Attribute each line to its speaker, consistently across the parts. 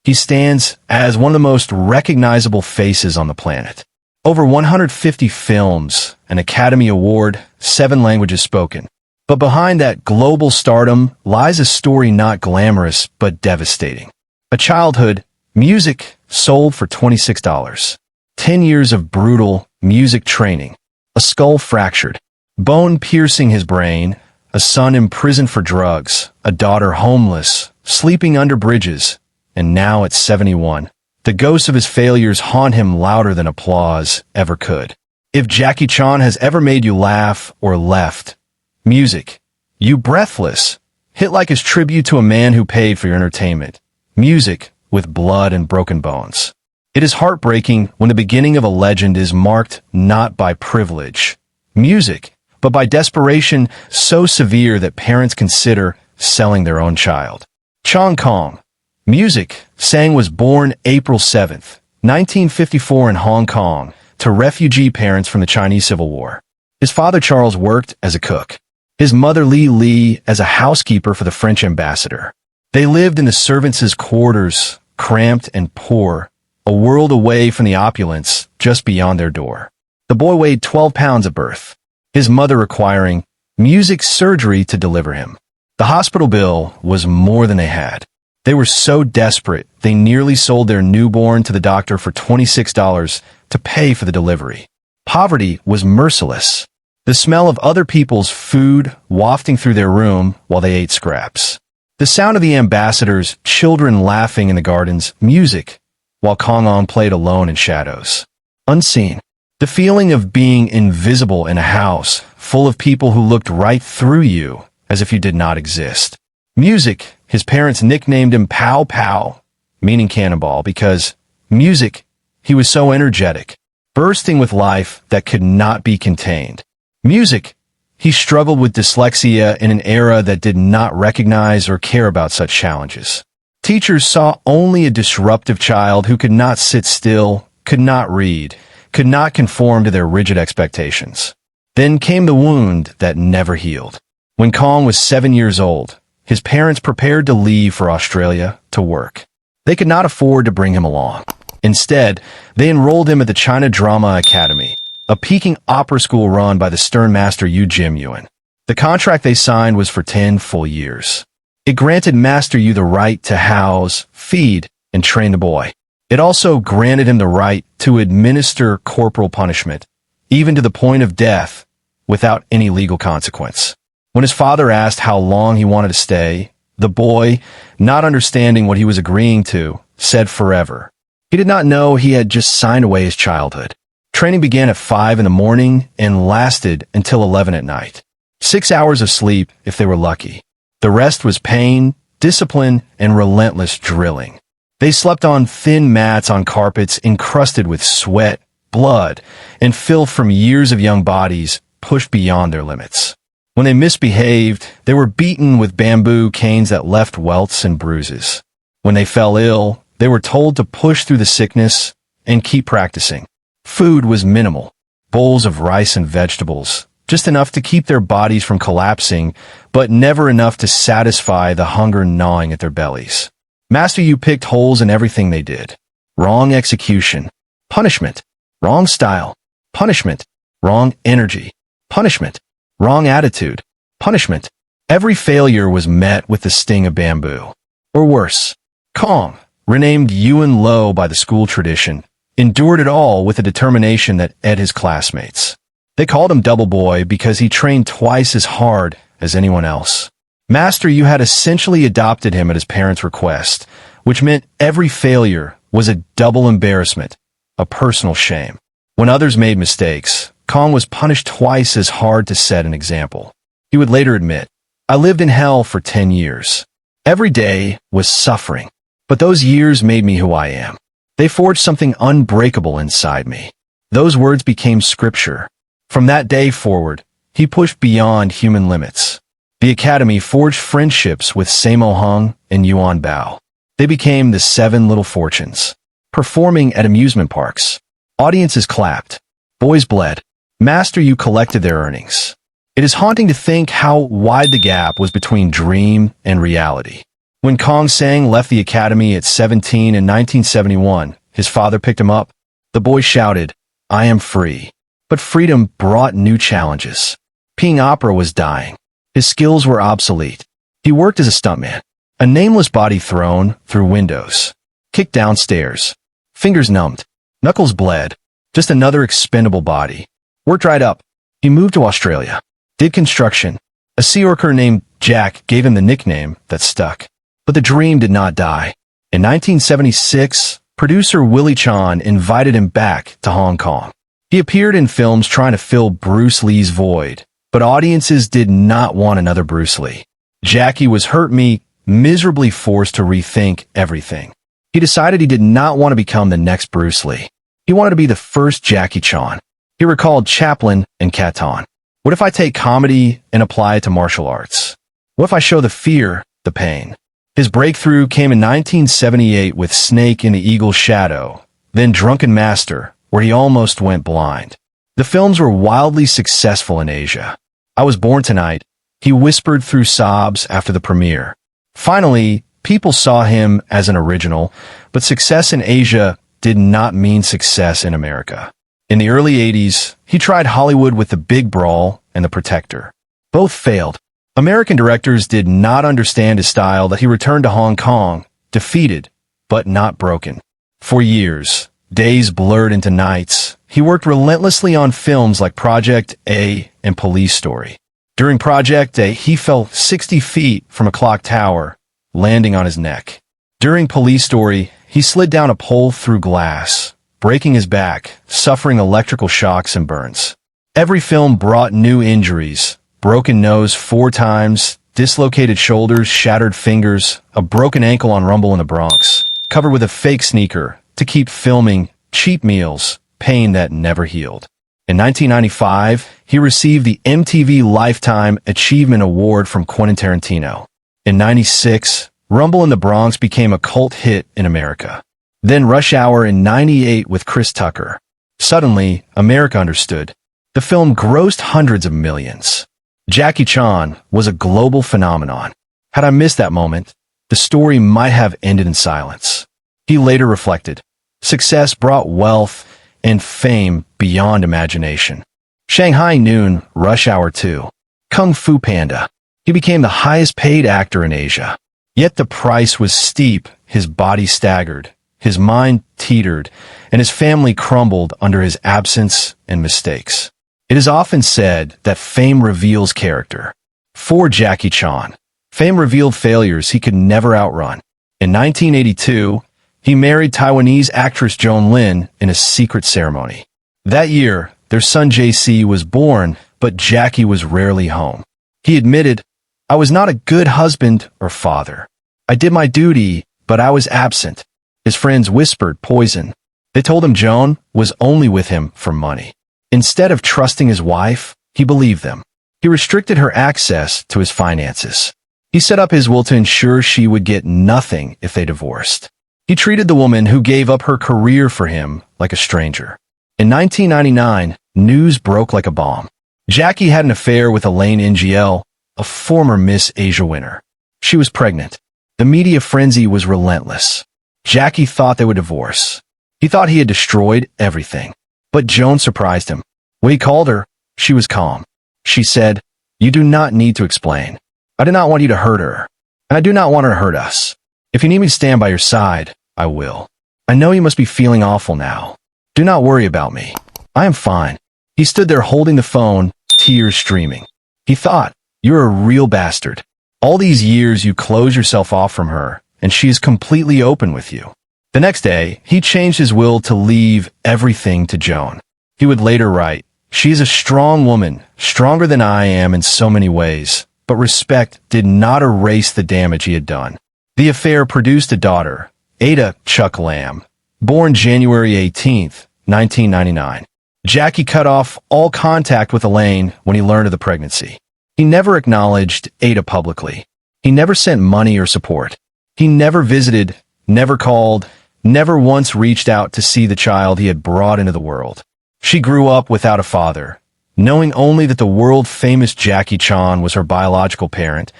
Speaker 1: He stands as one of the most recognizable faces on the planet. Over 150 films, an Academy Award, 7 languages spoken. But behind that global stardom lies a story not glamorous but devastating. A childhood, music sold for $26. 10 years of brutal music training. A skull fractured. Bone piercing his brain. A son imprisoned for drugs. A daughter homeless, sleeping under bridges. And now at 71, the ghosts of his failures haunt him louder than applause ever could. If Jackie Chan has ever made you laugh or left, music, You Breathless, hit like his tribute to a man who paid for your entertainment. Music with blood and broken bones. It is heartbreaking when the beginning of a legend is marked not by privilege, music, but by desperation so severe that parents consider selling their own child. Chong Kong. Music, Sang was born April 7th, 1954 in Hong Kong, to refugee parents from the Chinese Civil War. His father Charles worked as a cook. His mother Li as a housekeeper for the French ambassador. They lived in the servants' quarters, cramped and poor, a world away from the opulence just beyond their door. The boy weighed 12 pounds at birth, his mother requiring music surgery to deliver him. The hospital bill was more than they had. They were so desperate, they nearly sold their newborn to the doctor for $26 to pay for the delivery. Poverty was merciless. The smell of other people's food wafting through their room while they ate scraps. The sound of the ambassador's children laughing in the gardens, music, while Kong On played alone in shadows. Unseen. The feeling of being invisible in a house full of people who looked right through you as if you did not exist. Music, his parents nicknamed him Pow Pow, meaning cannonball, because music, he was so energetic, bursting with life that could not be contained. Music, he struggled with dyslexia in an era that did not recognize or care about such challenges. Teachers saw only a disruptive child who could not sit still, could not read, could not conform to their rigid expectations. Then came the wound that never healed. When Kong was 7 years old, his parents prepared to leave for Australia to work. They could not afford to bring him along. Instead, they enrolled him at the China Drama Academy, a Peking Opera school run by the stern master Yu Jim Yuan. The contract they signed was for 10 full years. It granted Master Yu the right to house, feed, and train the boy. It also granted him the right to administer corporal punishment, even to the point of death, without any legal consequence. When his father asked how long he wanted to stay, the boy, not understanding what he was agreeing to, said forever. He did not know he had just signed away his childhood. Training began at 5 in the morning and lasted until 11 at night. 6 hours of sleep if they were lucky. The rest was pain, discipline, and relentless drilling. They slept on thin mats on carpets encrusted with sweat, blood, and filth from years of young bodies pushed beyond their limits. When they misbehaved, they were beaten with bamboo canes that left welts and bruises. When they fell ill, they were told to push through the sickness and keep practicing. Food was minimal, bowls of rice and vegetables, just enough to keep their bodies from collapsing, but never enough to satisfy the hunger gnawing at their bellies. Master Yu picked holes in everything they did. Wrong execution, punishment. Wrong style, punishment. Wrong energy, punishment. Wrong attitude, punishment. Every failure was met with the sting of bamboo. Or worse, Kong, renamed Yuan Lo by the school tradition, endured it all with a determination that ate his classmates. They called him Double Boy because he trained twice as hard as anyone else. Master Yu had essentially adopted him at his parents' request, which meant every failure was a double embarrassment, a personal shame. When others made mistakes, Kong was punished twice as hard to set an example. He would later admit, "I lived in hell for 10 years. Every day was suffering, but those years made me who I am. They forged something unbreakable inside me." Those words became scripture. From that day forward, he pushed beyond human limits. The Academy forged friendships with Sammo Hung and Yuan Bao. They became the 7 Little Fortunes. Performing at amusement parks. Audiences clapped. Boys bled. Master Yu collected their earnings. It is haunting to think how wide the gap was between dream and reality. When Kong Sang left the academy at 17 in 1971, his father picked him up. The boy shouted, "I am free." But freedom brought new challenges. Peking Opera was dying. His skills were obsolete. He worked as a stuntman, a nameless body thrown through windows, kicked downstairs, fingers numbed, knuckles bled, just another expendable body. Work dried up. He moved to Australia, did construction. A sea worker named Jack gave him the nickname that stuck. But the dream did not die. In 1976, producer Willie Chan invited him back to Hong Kong. He appeared in films trying to fill Bruce Lee's void, but audiences did not want another Bruce Lee. Jaycee was hurt me, miserably forced to rethink everything. He decided he did not want to become the next Bruce Lee. He wanted to be the first Jackie Chan. He recalled Chaplin and Canton. What if I take comedy and apply it to martial arts? What if I show the fear, the pain? His breakthrough came in 1978 with Snake in the Eagle's Shadow, then Drunken Master, where he almost went blind. The films were wildly successful in Asia. "I Was Born Tonight," he whispered through sobs after the premiere. Finally, people saw him as an original, but success in Asia did not mean success in America. In the early 80s, he tried Hollywood with The Big Brawl and The Protector. Both failed. American directors did not understand his style that he returned to Hong Kong, defeated, but not broken. For years, days blurred into nights. He worked relentlessly on films like Project A and Police Story. During Project A, he fell 60 feet from a clock tower, landing on his neck. During Police Story, he slid down a pole through glass, breaking his back, suffering electrical shocks and burns. Every film brought new injuries. Broken nose 4 times, dislocated shoulders, shattered fingers, a broken ankle on Rumble in the Bronx, covered with a fake sneaker to keep filming, cheap meals, pain that never healed. In 1995, he received the MTV Lifetime Achievement Award from Quentin Tarantino. In 96, Rumble in the Bronx became a cult hit in America. Then Rush Hour in 98 with Chris Tucker. Suddenly, America understood. The film grossed hundreds of millions. Jackie Chan was a global phenomenon. Had I missed that moment, the story might have ended in silence. He later reflected, "Success brought wealth and fame beyond imagination." Shanghai Noon, Rush Hour 2. Kung Fu Panda. He became the highest paid actor in Asia. Yet the price was steep, his body staggered, his mind teetered, and his family crumbled under his absence and mistakes. It is often said that fame reveals character. For Jackie Chan, fame revealed failures he could never outrun. In 1982, he married Taiwanese actress Joan Lin in a secret ceremony. That year, their son Jaycee was born, but Jackie was rarely home. He admitted, "I was not a good husband or father. I did my duty, but I was absent." His friends whispered poison. They told him Joan was only with him for money. Instead of trusting his wife, he believed them. He restricted her access to his finances. He set up his will to ensure she would get nothing if they divorced. He treated the woman who gave up her career for him like a stranger. In 1999, news broke like a bomb. Jackie had an affair with Elaine NGL, a former Miss Asia winner. She was pregnant. The media frenzy was relentless. Jackie thought they would divorce. He thought he had destroyed everything. But Joan surprised him. When he called her, she was calm. She said, "You do not need to explain. I do not want you to hurt her, and I do not want her to hurt us. If you need me to stand by your side, I will. I know you must be feeling awful now. Do not worry about me. I am fine." He stood there holding the phone, tears streaming. He thought, "You're a real bastard. All these years you close yourself off from her, and she is completely open with you." The next day, he changed his will to leave everything to Joan. He would later write, "She is a strong woman, stronger than I am in so many ways, but respect did not erase the damage he had done." The affair produced a daughter, Etta Ng Chok Lam, born January 18, 1999. Jackie cut off all contact with Elaine when he learned of the pregnancy. He never acknowledged Etta publicly. He never sent money or support. He never visited, never called, never once reached out to see the child he had brought into the world. She grew up without a father, knowing only that the world-famous Jackie Chan was her biological parent,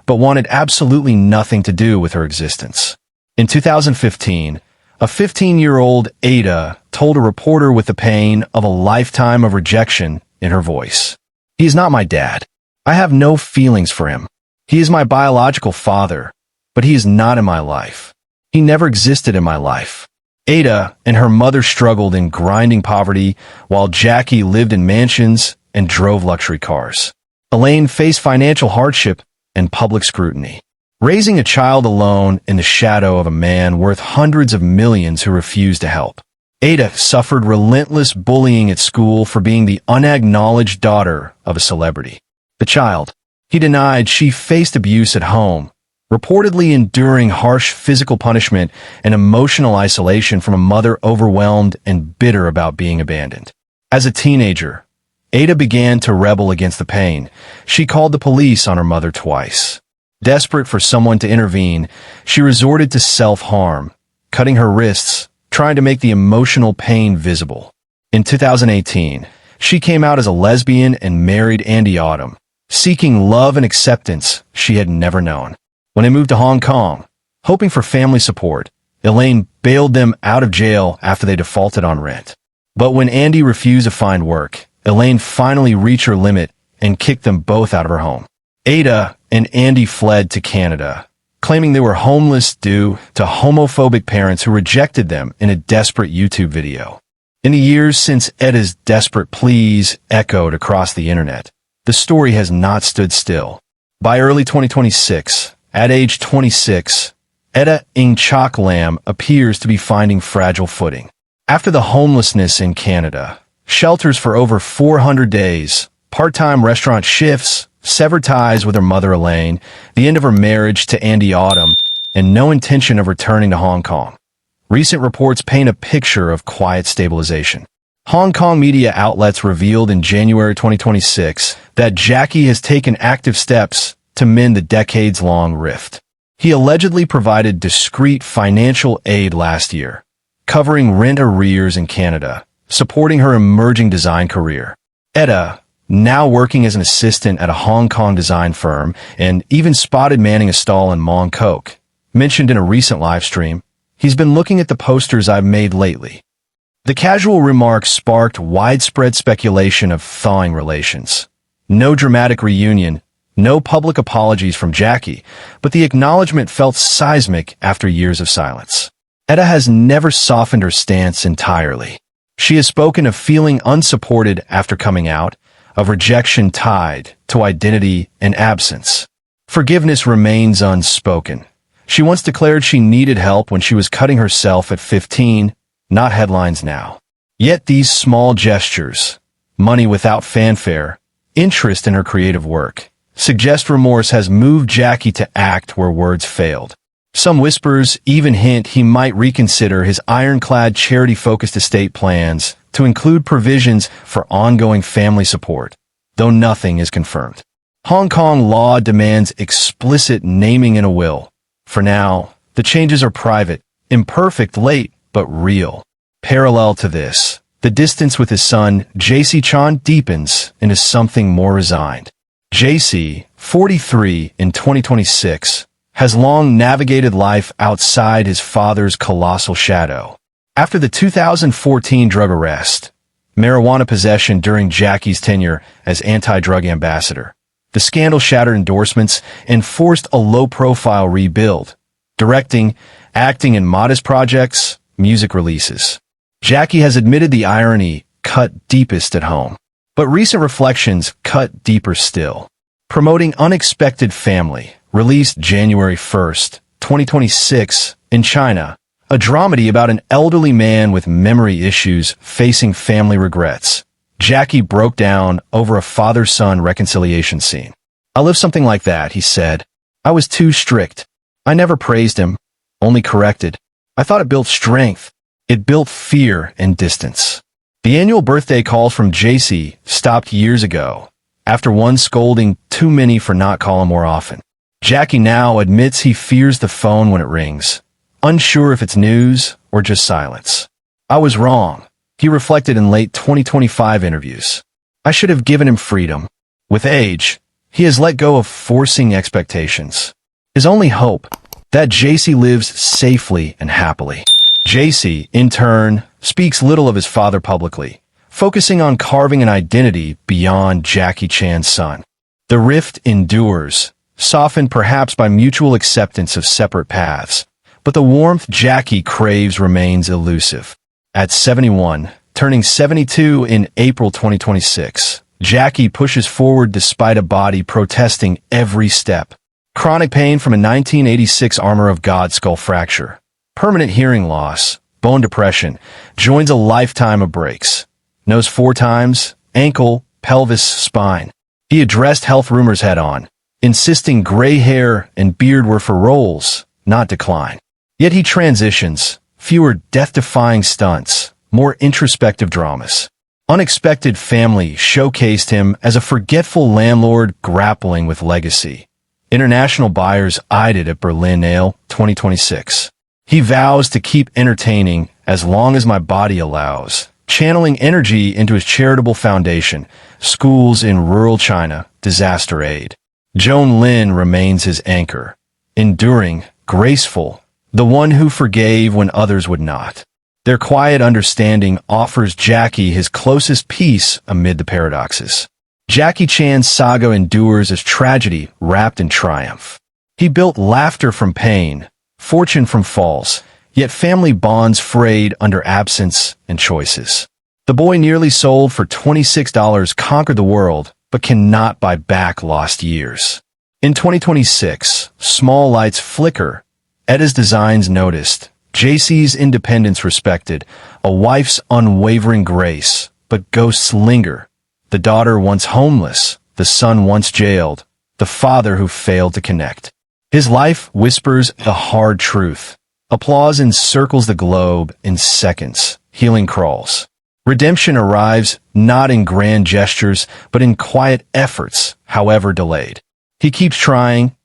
Speaker 1: but wanted absolutely nothing to do with her existence. In 2015, a 15-year-old Etta told a reporter with the pain of a lifetime of rejection in her voice, "He is not my dad. I have no feelings for him. He is my biological father, but he is not in my life. He never existed in my life." Etta and her mother struggled in grinding poverty, while Jaycee lived in mansions and drove luxury cars. Elaine faced financial hardship and public scrutiny, raising a child alone in the shadow of a man worth hundreds of millions who refused to help. Etta suffered relentless bullying at school for being the unacknowledged daughter of a celebrity. The child, he denied she faced abuse at home, reportedly enduring harsh physical punishment and emotional isolation from a mother overwhelmed and bitter about being abandoned. As a teenager, Etta began to rebel against the pain. She called the police on her mother twice. Desperate for someone to intervene, she resorted to self-harm, cutting her wrists, trying to make the emotional pain visible. In 2018, she came out as a lesbian and married Andy Autumn, seeking love and acceptance she had never known. When they moved to Hong Kong, hoping for family support, Elaine bailed them out of jail after they defaulted on rent. But when Andy refused to find work, Elaine finally reached her limit and kicked them both out of her home. Etta and Andy fled to Canada, claiming they were homeless due to homophobic parents who rejected them in a desperate YouTube video. In the years since Etta's desperate pleas echoed across the internet, the story has not stood still. By early 2026, at age 26, Etta Ng Chok Lam appears to be finding fragile footing. After the homelessness in Canada, shelters for over 400 days, part-time restaurant shifts, severed ties with her mother Elaine, the end of her marriage to Andy Autumn, and no intention of returning to Hong Kong. Recent reports paint a picture of quiet stabilization. Hong Kong media outlets revealed in January 2026 that Jaycee has taken active steps to mend the decades-long rift. He allegedly provided discreet financial aid last year, covering rent arrears in Canada, supporting her emerging design career. Etta, now working as an assistant at a Hong Kong design firm and even spotted manning a stall in Mong Kok, mentioned in a recent live stream, "He's been looking at the posters I've made lately." The casual remarks sparked widespread speculation of thawing relations. No dramatic reunion, no public apologies from Jaycee, but the acknowledgement felt seismic after years of silence. Etta has never softened her stance entirely. She has spoken of feeling unsupported after coming out, of rejection tied to identity and absence. Forgiveness remains unspoken. She once declared she needed help when she was cutting herself at 15, not headlines now. Yet these small gestures, money without fanfare, interest in her creative work, suggest remorse has moved Jaycee to act where words failed. Some whispers even hint he might reconsider his ironclad charity-focused estate plans to include provisions for ongoing family support, though nothing is confirmed. Hong Kong law demands explicit naming in a will. For now, the changes are private, imperfect, late, but real. Parallel to this, the distance with his son, Jaycee deepens into something more resigned. Jaycee, 43 in 2026, has long navigated life outside his father's colossal shadow. After the 2014 drug arrest, marijuana possession during Jaycee's tenure as anti-drug ambassador, the scandal shattered endorsements and forced a low-profile rebuild, directing, acting in modest projects, music releases. Jaycee has admitted the irony cut deepest at home, but recent reflections cut deeper still. Promoting Unexpected Family, released January 1st, 2026, in China, a dramedy about an elderly man with memory issues facing family regrets. Jaycee broke down over a father-son reconciliation scene. "I lived something like that," he said. "I was too strict. I never praised him, only corrected. I thought it built strength. It built fear and distance." The annual birthday calls from Jaycee stopped years ago, after one scolding too many for not calling more often. Jaycee now admits he fears the phone when it rings, unsure if it's news or just silence. "I was wrong," he reflected in late 2025 interviews. "I should have given him freedom." With age, He has let go of forcing expectations. His only hope, that Jaycee lives safely and happily. Jaycee, in turn, speaks little of his father publicly, focusing on carving an identity beyond Jackie Chan's son. The rift endures, softened perhaps by mutual acceptance of separate paths, but the warmth Jackie craves remains elusive. At 71, turning 72 in April 2026, Jackie pushes forward despite a body protesting every step. Chronic pain from a 1986 Armour of God skull fracture, permanent hearing loss, bone depression, joins a lifetime of breaks. Nose 4 times, ankle, pelvis, spine. He addressed health rumors head-on, insisting gray hair and beard were for roles, not decline. Yet he transitions, fewer death-defying stunts, more introspective dramas. Unexpected Family showcased him as a forgetful landlord grappling with legacy. International buyers eyed it at Berlinale 2026. He vows to keep entertaining as long as my body allows, channeling energy into his charitable foundation, Schools in Rural China, Disaster Aid. Joan Lin remains his anchor, enduring, graceful, the one who forgave when others would not. Their quiet understanding offers Jackie his closest peace amid the paradoxes. Jackie Chan's saga endures as tragedy wrapped in triumph. He built laughter from pain, fortune from falls, yet family bonds frayed under absence and choices. The boy nearly sold for $26 conquered the world, but cannot buy back lost years. In 2026, small lights flicker. Etta's designs noticed, Jaycee's independence respected, a wife's unwavering grace, but ghosts linger. The daughter once homeless, the son once jailed, the father who failed to connect. His life whispers a hard truth. Applause encircles the globe in seconds. Healing crawls. Redemption arrives not in grand gestures, but in quiet efforts, however delayed. He keeps trying,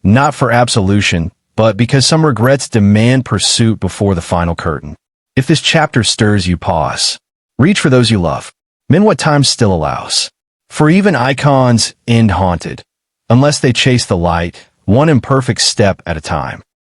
Speaker 1: not for absolution, but because some regrets demand pursuit before the final curtain. If this chapter stirs you, pause. Reach for those you love. Mend what time still allows. For even icons end haunted, unless they chase the light, one imperfect step at a time.